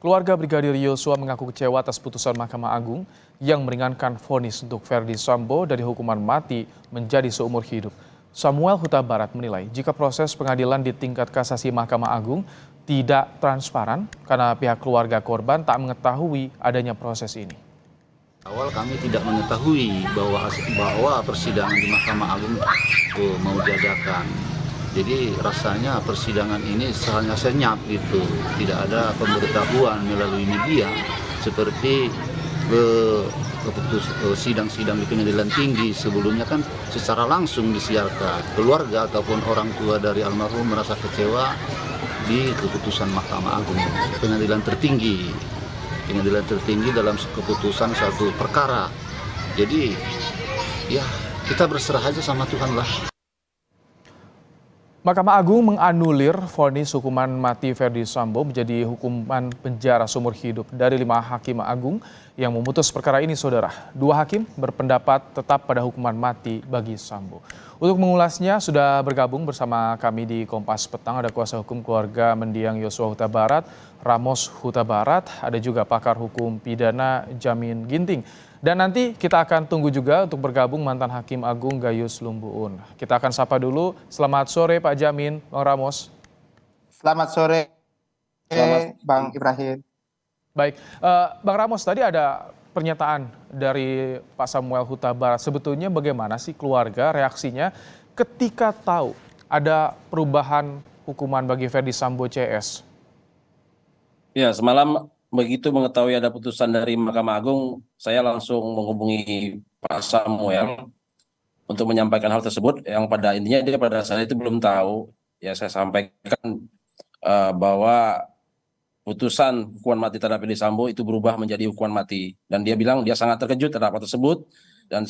Keluarga Brigadir Yosua mengaku kecewa atas putusan Mahkamah Agung yang meringankan vonis untuk Verdi Sambo dari hukuman mati menjadi seumur hidup. Samuel Huta Barat menilai jika proses pengadilan di tingkat kasasi Mahkamah Agung tidak transparan karena pihak keluarga korban tak mengetahui adanya proses ini. Awal kami tidak mengetahui bahwa persidangan di Mahkamah Agung mau diadakan. Jadi rasanya persidangan ini hanya senyap gitu, tidak ada pemberitahuan melalui media seperti sidang-sidang di pengadilan tinggi sebelumnya kan secara langsung disiarkan. Keluarga ataupun orang tua dari almarhum merasa kecewa di keputusan Mahkamah Agung, pengadilan tertinggi dalam keputusan satu perkara. Jadi ya kita berserah aja sama Tuhan lah. Mahkamah Agung menganulir vonis hukuman mati Verdi Sambo menjadi hukuman penjara seumur hidup dari 5 hakim agung yang memutus perkara ini, saudara. 2 hakim berpendapat tetap pada hukuman mati bagi Sambo. Untuk mengulasnya sudah bergabung bersama kami di Kompas Petang ada kuasa hukum keluarga mendiang Yosua Huta Barat, Ramos Huta Barat, ada juga pakar hukum pidana Jamin Ginting. Dan nanti kita akan tunggu juga untuk bergabung mantan Hakim Agung Gayus Lumbuun. Kita akan sapa dulu. Selamat sore Pak Jamin, Bang Ramos. Selamat sore, Bang Ibrahim. Baik, Bang Ramos, tadi ada pernyataan dari Pak Samuel Huta Barat. Sebetulnya bagaimana sih keluarga reaksinya ketika tahu ada perubahan hukuman bagi Verdi Sambo CS? Ya, semalam begitu mengetahui ada putusan dari Mahkamah Agung, saya langsung menghubungi Pak Samuel untuk menyampaikan hal tersebut, yang pada intinya dia pada saat itu belum tahu. Ya, saya sampaikan bahwa putusan hukuman mati terhadap Verdi Sambo itu berubah menjadi hukuman mati, dan dia bilang dia sangat terkejut terhadap hal tersebut dan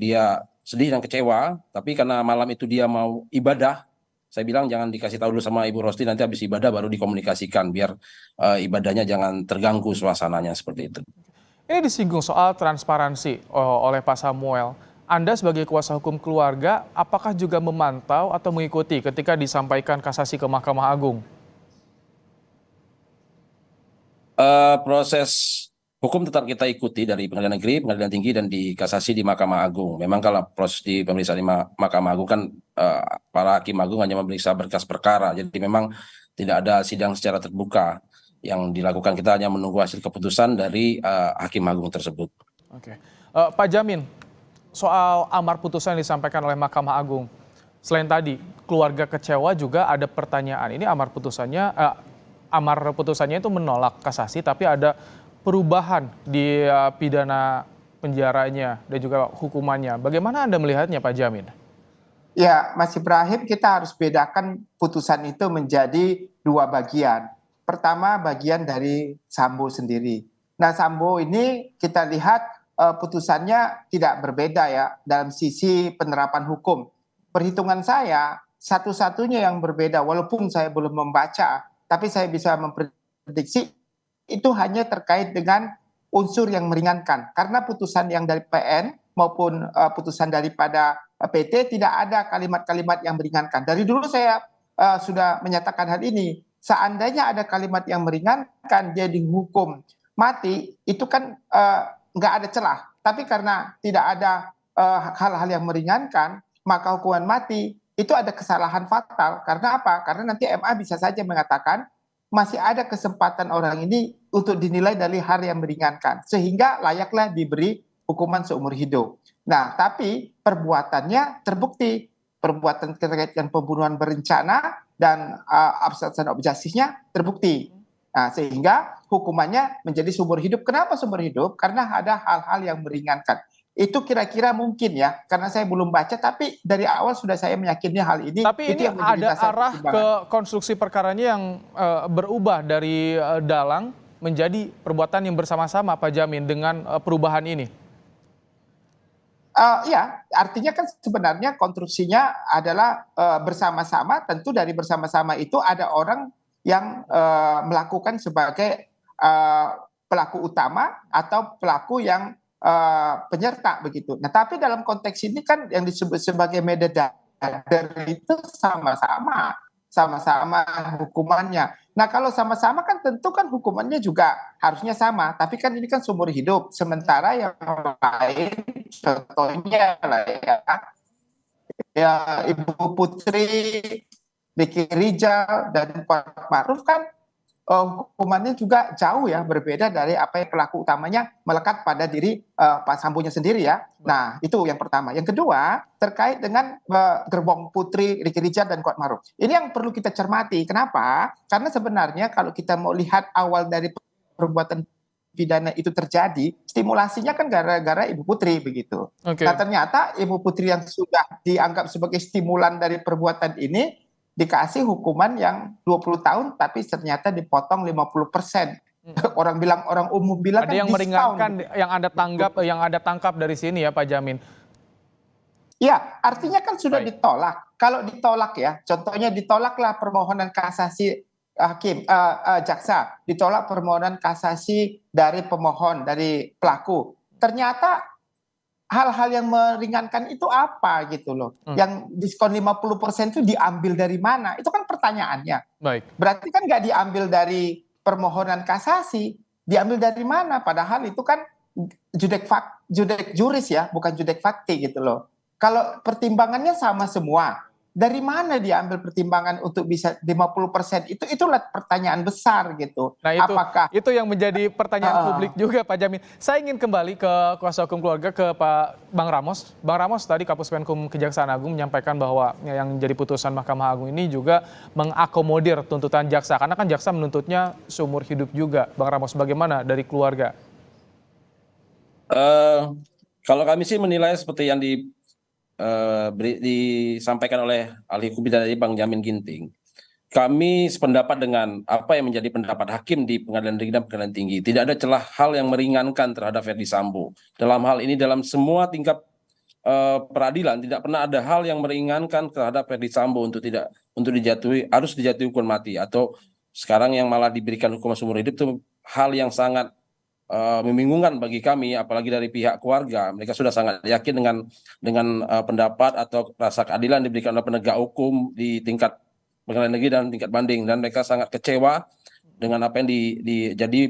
dia sedih dan kecewa. Tapi karena malam itu dia mau ibadah, saya bilang jangan dikasih tahu dulu sama Ibu Rosti, nanti habis ibadah baru dikomunikasikan biar ibadahnya jangan terganggu suasananya, seperti itu. Ini disinggung soal transparansi oleh Pak Samuel. Anda sebagai kuasa hukum keluarga, apakah juga memantau atau mengikuti ketika disampaikan kasasi ke Mahkamah Agung? Proses hukum tetap kita ikuti dari Pengadilan Negeri, Pengadilan Tinggi, dan di kasasi di Mahkamah Agung. Memang kalau proses di pemeriksaan di Mahkamah Agung kan para hakim agung hanya memeriksa berkas perkara. Jadi memang tidak ada sidang secara terbuka yang dilakukan. Kita hanya menunggu hasil keputusan dari hakim agung tersebut. Oke, Pak Jamin, soal amar putusan yang disampaikan oleh Mahkamah Agung, selain tadi keluarga kecewa juga ada pertanyaan. Ini amar putusannya itu menolak kasasi, tapi ada perubahan di pidana penjaranya dan juga hukumannya. Bagaimana Anda melihatnya, Pak Jamin? Ya, Mas Ibrahim, kita harus bedakan putusan itu menjadi 2 bagian. Pertama, bagian dari Sambo sendiri. Nah, Sambo ini kita lihat putusannya tidak berbeda ya dalam sisi penerapan hukum. Perhitungan saya, satu-satunya yang berbeda, walaupun saya belum membaca, tapi saya bisa memprediksi itu hanya terkait dengan unsur yang meringankan. Karena putusan yang dari PN maupun putusan daripada PT tidak ada kalimat-kalimat yang meringankan. Dari dulu saya sudah menyatakan hal ini. Seandainya ada kalimat yang meringankan, dia dihukum mati, itu kan nggak ada celah. Tapi karena tidak ada hal-hal yang meringankan, maka hukuman mati itu ada kesalahan fatal. Karena apa? Karena nanti MA bisa saja mengatakan masih ada kesempatan orang ini untuk dinilai dari hal yang meringankan, sehingga layaklah diberi hukuman seumur hidup. Nah, tapi perbuatannya terbukti, perbuatan terkait dengan pembunuhan berencana dan absensi objektifnya terbukti. Nah, sehingga hukumannya menjadi seumur hidup. Kenapa seumur hidup? Karena ada hal-hal yang meringankan. Itu kira-kira mungkin ya, karena saya belum baca, tapi dari awal sudah saya meyakini hal ini. Tapi itu ini yang menjadi ada arah ke konstruksi perkaranya yang berubah dari dalang menjadi perbuatan yang bersama-sama, Pak Jamin, dengan perubahan ini. Ya, artinya kan sebenarnya konstruksinya adalah bersama-sama. Tentu dari bersama-sama itu ada orang yang melakukan sebagai pelaku utama atau pelaku yang penyerta begitu. Nah, tapi dalam konteks ini kan yang disebut sebagai mededar itu sama-sama. sama-sama hukumannya. Nah, kalau sama-sama kan tentu kan hukumannya juga harusnya sama, tapi kan ini kan seumur hidup. Sementara yang lain contohnya lah ya Ibu Putri, Ricky Rijal dan Kuat Ma'ruf kan hukumannya juga jauh ya, berbeda dari apa yang pelaku utamanya melekat pada diri Pak Sambonya sendiri ya. Nah, itu yang pertama. Yang kedua, terkait dengan gerbong Putri, Ricky Rijal dan Kuat Ma'ruf. Ini yang perlu kita cermati. Kenapa? Karena sebenarnya kalau kita mau lihat awal dari perbuatan pidana itu terjadi, stimulasinya kan gara-gara Ibu Putri begitu. Oke. Nah, ternyata Ibu Putri yang sudah dianggap sebagai stimulan dari perbuatan ini dikasih hukuman yang 20 tahun tapi ternyata dipotong 50%. Orang bilang, orang umum bilang Ada kan yang discount. meringankan, yang Anda tangkap dari sini ya Pak Jamin. Ya, artinya kan sudah Baik. ditolak. Kalau ditolak ya, contohnya ditolaklah permohonan kasasi jaksa, ditolak permohonan kasasi dari pemohon, dari pelaku. Ternyata hal-hal yang meringankan itu apa gitu loh. Yang diskon 50% itu diambil dari mana? Itu kan pertanyaannya. Baik. Berarti kan nggak diambil dari permohonan kasasi, diambil dari mana? Padahal itu kan judek juris ya, bukan judek fakti gitu loh. Kalau pertimbangannya sama semua, dari mana diambil pertimbangan untuk bisa 50%? Itulah pertanyaan besar gitu. Nah itu yang menjadi pertanyaan publik juga Pak Jamin. Saya ingin kembali ke kuasa hukum keluarga, ke Pak Bang Ramos. Bang Ramos, tadi Kapus Penkum Kejaksaan Agung menyampaikan bahwa yang jadi putusan Mahkamah Agung ini juga mengakomodir tuntutan jaksa. Karena kan jaksa menuntutnya seumur hidup juga. Bang Ramos, bagaimana dari keluarga? Kalau kami sih menilai seperti yang disampaikan oleh ahli hukum pidana dari Bang Jamin Ginting. Kami sependapat dengan apa yang menjadi pendapat hakim di Pengadilan Negeri dan Pengadilan Tinggi. Tidak ada celah hal yang meringankan terhadap Verdi Sambo. Dalam hal ini, dalam semua tingkat peradilan tidak pernah ada hal yang meringankan terhadap Verdi Sambo untuk harus dijatuhi hukuman mati, atau sekarang yang malah diberikan hukuman seumur hidup. Itu hal yang sangat membingungkan bagi kami, apalagi dari pihak keluarga. Mereka sudah sangat yakin dengan pendapat atau rasa keadilan diberikan oleh penegak hukum di tingkat Pengadilan Negeri dan tingkat banding, dan mereka sangat kecewa dengan apa yang jadi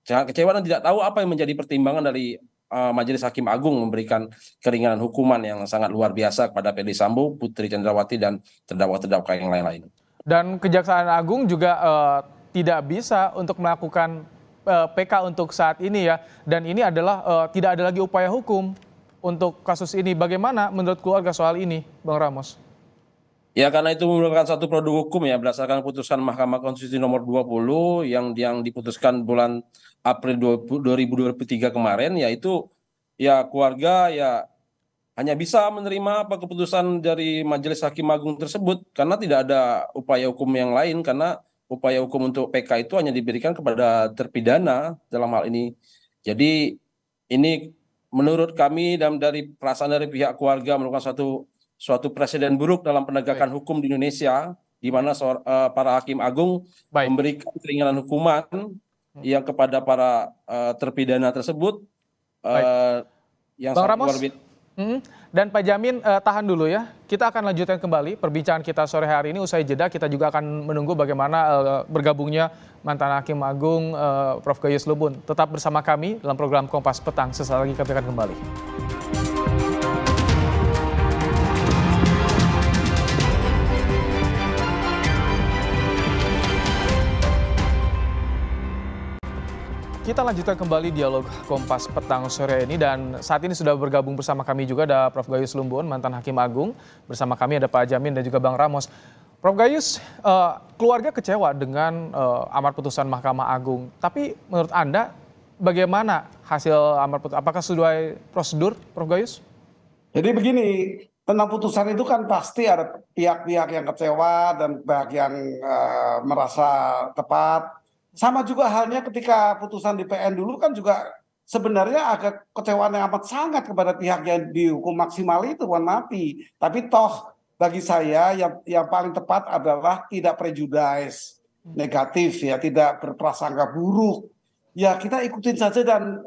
sangat kecewa dan tidak tahu apa yang menjadi pertimbangan dari Majelis Hakim Agung memberikan keringanan hukuman yang sangat luar biasa kepada Verdi Sambo, Putri Candrawati, dan terdakwa-terdakwa yang lain-lain. Dan Kejaksaan Agung juga tidak bisa untuk melakukan PK untuk saat ini ya, dan ini adalah tidak ada lagi upaya hukum untuk kasus ini. Bagaimana menurut keluarga soal ini, Bang Ramos? Ya, karena itu merupakan satu produk hukum ya, berdasarkan putusan Mahkamah Konstitusi nomor 20 yang diputuskan bulan April 2023 kemarin, yaitu ya keluarga ya hanya bisa menerima apa keputusan dari Majelis Hakim Agung tersebut, karena tidak ada upaya hukum yang lain, karena upaya hukum untuk PK itu hanya diberikan kepada terpidana dalam hal ini. Jadi ini menurut kami dan dari perasaan dari pihak keluarga merupakan suatu presiden buruk dalam penegakan hukum di Indonesia, di mana para hakim agung memberikan keringanan hukuman yang kepada para terpidana tersebut yang Bang sangat Ramos, luar biasa. Dan Pak Jamin, tahan dulu ya. Kita akan lanjutkan kembali perbincangan kita sore hari ini. Usai jeda kita juga akan menunggu bagaimana bergabungnya mantan Hakim Agung Prof. Gayus Lumbun. Tetap bersama kami dalam program Kompas Petang. Sesaat lagi kami akan kembali. Kita lanjutkan kembali dialog Kompas Petang sore ini, dan saat ini sudah bergabung bersama kami juga ada Prof. Gayus Lumbun, mantan Hakim Agung. Bersama kami ada Pak Jamin dan juga Bang Ramos. Prof. Gayus, keluarga kecewa dengan amar putusan Mahkamah Agung. Tapi menurut Anda bagaimana hasil amar putusan? Apakah sesuai prosedur, Prof. Gayus? Jadi begini, tentang putusan itu kan pasti ada pihak-pihak yang kecewa dan pihak yang merasa tepat. Sama juga halnya ketika putusan di PN dulu kan juga sebenarnya agak kecewaan yang amat sangat kepada pihak yang dihukum maksimal itu, hukuman mati. Tapi toh bagi saya yang paling tepat adalah tidak prejudice negatif ya, tidak berprasangka buruk. Ya kita ikutin saja dan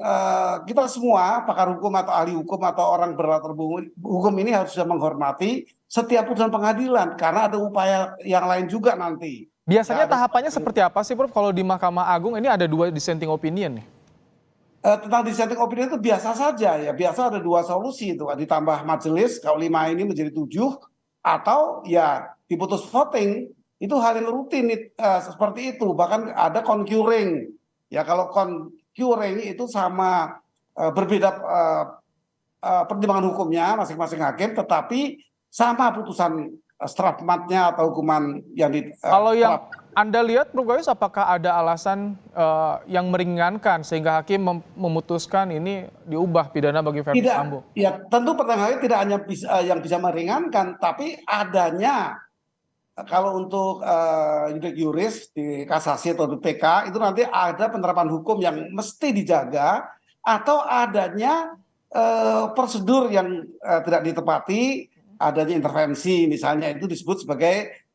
kita semua pakar hukum atau ahli hukum atau orang berlatar hukum ini harus bisa menghormati setiap putusan pengadilan karena ada upaya yang lain juga nanti. Biasanya Ya, ada tahapannya seperti apa sih Prof? Kalau di Mahkamah Agung ini ada 2 dissenting opinion nih. tentang dissenting opinion itu biasa saja ya, biasa ada 2 solusi itu, ditambah majelis kalau 5 ini menjadi 7 atau ya diputus voting, itu hal yang rutin seperti itu. Bahkan ada concurring ya, kalau concurring itu sama berbeda pertimbangan hukumnya masing-masing hakim, tetapi sama putusan strafmatnya atau hukuman yang Kalau yang diterapkan. Anda lihat, Prof. Gayus, apakah ada alasan yang meringankan sehingga hakim memutuskan ini diubah pidana bagi Verdi Tidak, Sambo? ya tentu pertanyaannya tidak hanya yang bisa meringankan, tapi adanya kalau untuk yudik juris di kasasi atau di PK itu nanti ada penerapan hukum yang mesti dijaga atau adanya prosedur yang tidak ditepati, adanya intervensi misalnya, itu disebut sebagai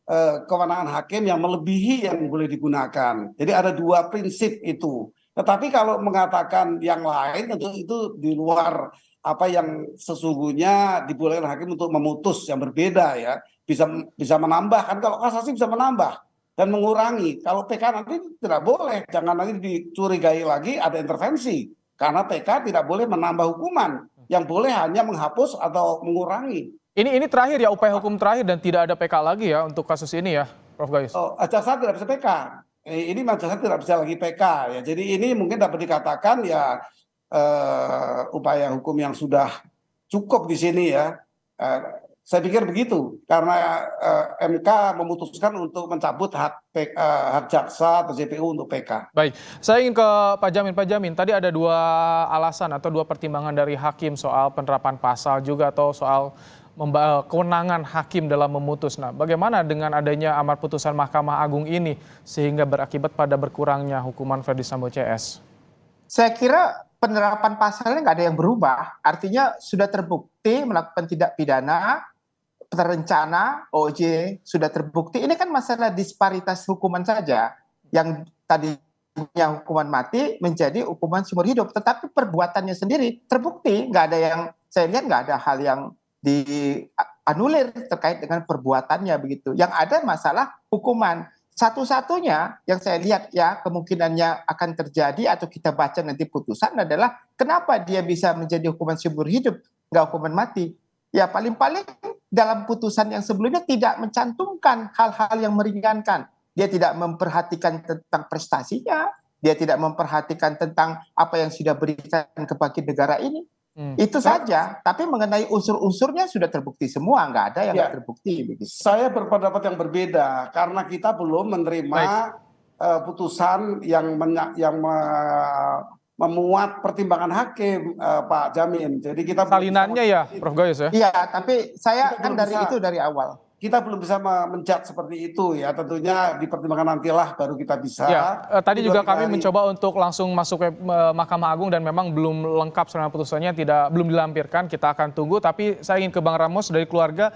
kewenangan hakim yang melebihi yang boleh digunakan. Jadi ada 2 prinsip itu. Tetapi kalau mengatakan yang lain tentu itu di luar apa yang sesungguhnya dibolehkan hakim untuk memutus yang berbeda ya. Bisa menambah, kan kalau kasasi bisa menambah dan mengurangi. Kalau PK nanti tidak boleh, jangan nanti dicurigai lagi ada intervensi. Karena PK tidak boleh menambah hukuman, yang boleh hanya menghapus atau mengurangi. Ini terakhir ya, upaya hukum terakhir dan tidak ada PK lagi ya untuk kasus ini ya, Prof. Gayus? Jaksa tidak bisa PK. Ini jaksa tidak bisa lagi PK ya. Jadi ini mungkin dapat dikatakan ya upaya hukum yang sudah cukup di sini ya. Saya pikir begitu karena MK memutuskan untuk mencabut hak jaksa atau JPU untuk PK. Baik, saya ingin ke Pak Jamin. Pak Jamin, tadi ada 2 alasan atau 2 pertimbangan dari hakim soal penerapan pasal juga atau soal kewenangan hakim dalam memutus. Nah, bagaimana dengan adanya amar putusan Mahkamah Agung ini sehingga berakibat pada berkurangnya hukuman Verdi Sambo CS? Saya kira penerapan pasalnya nggak ada yang berubah. Artinya sudah terbukti melakukan tindak pidana, terencana, OJ sudah terbukti. Ini kan masalah disparitas hukuman saja. Yang tadinya hukuman mati menjadi hukuman seumur hidup. Tetapi perbuatannya sendiri terbukti. Nggak ada yang, saya lihat nggak ada hal yang dianulir terkait dengan perbuatannya begitu. Yang ada masalah hukuman. Satu-satunya yang saya lihat ya kemungkinannya akan terjadi atau kita baca nanti putusan adalah kenapa dia bisa menjadi hukuman seumur hidup, nggak hukuman mati. Ya paling-paling dalam putusan yang sebelumnya tidak mencantumkan hal-hal yang meringankan. Dia tidak memperhatikan tentang prestasinya, dia tidak memperhatikan tentang apa yang sudah berikan kepada negara ini. Itu saja, tapi mengenai unsur-unsurnya sudah terbukti semua, nggak ada yang nggak terbukti. Begitu. Saya berpendapat yang berbeda karena kita belum menerima putusan yang memuat pertimbangan hakim, Pak Jamin. Jadi kita salinannya ya, Prof. Gayus ya? Iya, tapi saya kan dari awal. Kita belum bisa menjat seperti itu ya, tentunya dipertimbangkan nantilah baru kita bisa. Ya, tadi juga kami mencoba untuk langsung masuk ke Mahkamah Agung dan memang belum lengkap sebenarnya putusannya, belum dilampirkan, kita akan tunggu. Tapi saya ingin ke Bang Ramos dari keluarga,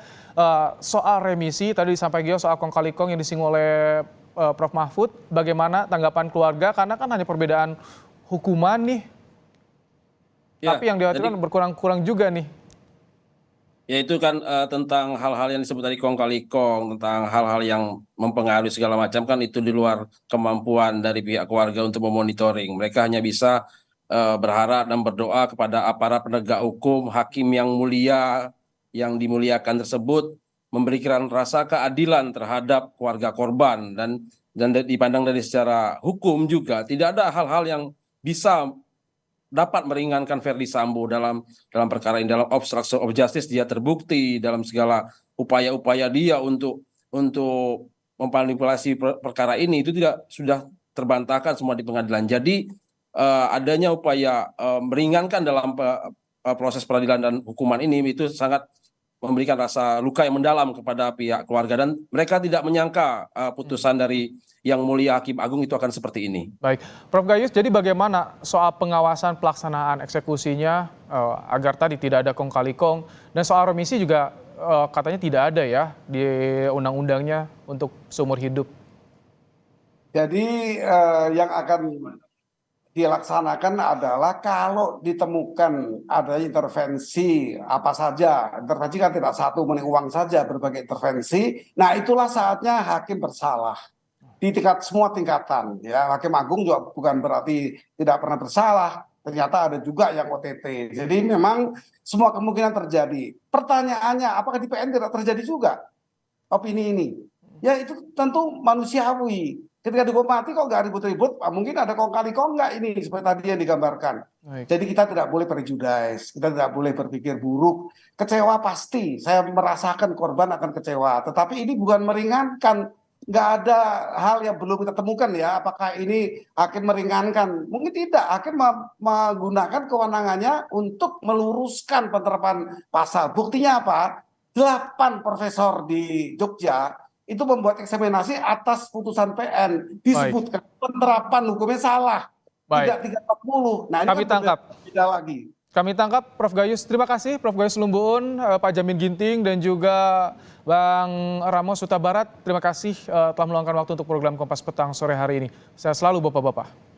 soal remisi, tadi disampaikan soal kong kali kong yang disinggung oleh Prof. Mahfud, bagaimana tanggapan keluarga, karena kan hanya perbedaan hukuman nih, ya, tapi yang diaturkan berkurang-kurang juga nih. Ya itu kan tentang hal-hal yang disebut tadi kong kali kong, tentang hal-hal yang mempengaruhi segala macam, kan itu di luar kemampuan dari pihak keluarga untuk memonitoring. Mereka hanya bisa berharap dan berdoa kepada aparat penegak hukum, hakim yang mulia, yang dimuliakan tersebut, memberikan rasa keadilan terhadap keluarga korban, dan dipandang dari secara hukum juga tidak ada hal-hal yang bisa dapat meringankan Verdi Sambo dalam perkara ini. Dalam obstruction of justice dia terbukti, dalam segala upaya-upaya dia untuk memanipulasi perkara ini itu sudah terbantahkan semua di pengadilan. Jadi adanya upaya meringankan dalam proses peradilan dan hukuman ini itu sangat memberikan rasa luka yang mendalam kepada pihak keluarga, dan mereka tidak menyangka putusan dari Yang Mulia Hakim Agung itu akan seperti ini. Baik, Prof. Gayus, jadi bagaimana soal pengawasan pelaksanaan eksekusinya agar tadi tidak ada kong kali kong, dan soal remisi juga katanya tidak ada ya di undang-undangnya untuk seumur hidup. Jadi yang akan dilaksanakan adalah kalau ditemukan ada intervensi apa saja, intervensi kan tidak satu mengenai uang saja, berbagai intervensi. Nah itulah saatnya hakim bersalah di semua tingkatan. Ya, Hakim Agung juga bukan berarti tidak pernah bersalah. Ternyata ada juga yang OTT. Jadi memang semua kemungkinan terjadi. Pertanyaannya, apakah di PN tidak terjadi juga opini ini? Ya itu tentu manusiawi. Ketika dihukum mati kok nggak ribut-ribut, mungkin ada kong kali kong nggak ini seperti tadi yang digambarkan. Baik. Jadi kita tidak boleh prejudice, kita tidak boleh berpikir buruk. Kecewa pasti, saya merasakan korban akan kecewa. Tetapi ini bukan meringankan, nggak ada hal yang belum kita temukan ya. Apakah ini hakim meringankan? Mungkin tidak. Hakim menggunakan kewenangannya untuk meluruskan penerapan pasal. Buktinya apa? 8 profesor di Jogja itu membuat eksaminasi atas putusan PN, disebutkan penerapan hukumnya salah. Baik. Tidak 340. Nah, ini Kami kan tangkap. beda lagi. Kami tangkap Prof Gayus. Terima kasih Prof Gayus Lumbuun, Pak Jamin Ginting, dan juga Bang Ramos Huta Barat. Terima kasih telah meluangkan waktu untuk program Kompas Petang sore hari ini. Sehat selalu Bapak-Bapak.